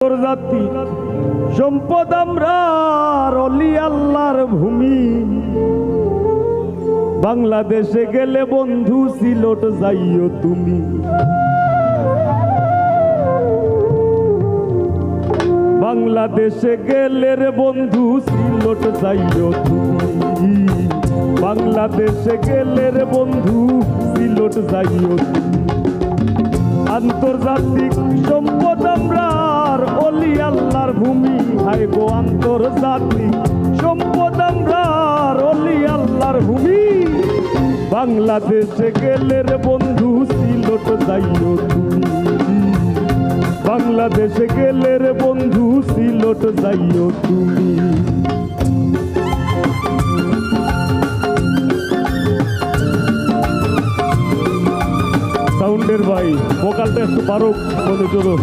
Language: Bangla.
জাতি সম্পদ আমরা অলি আল্লাহর ভূমি। বাংলাদেশে গেলে বন্ধু সিলেট যাইও তুমি। বাংলাদেশে গেলে রে বন্ধু সিলেট যাইও তুমি। বাংলাদেশে গেলে রে বন্ধু সিলেট যাইও তুমি। আন্তর্জাতিক সম্পদ আমরা অলি আল্লাহর ভূমি। হায় গো আন্তর্জাতিক সম্পদ আমরা অলি আল্লাহর ভূমি। বাংলাদেশে গেলে রে বন্ধু সিলেট যাইও তুমি। বাংলাদেশে গেলে রে বন্ধু সিলেট যাইও তুমি। সাউন্ডের ভাই ভোকালটা একটু পারো মনে করো।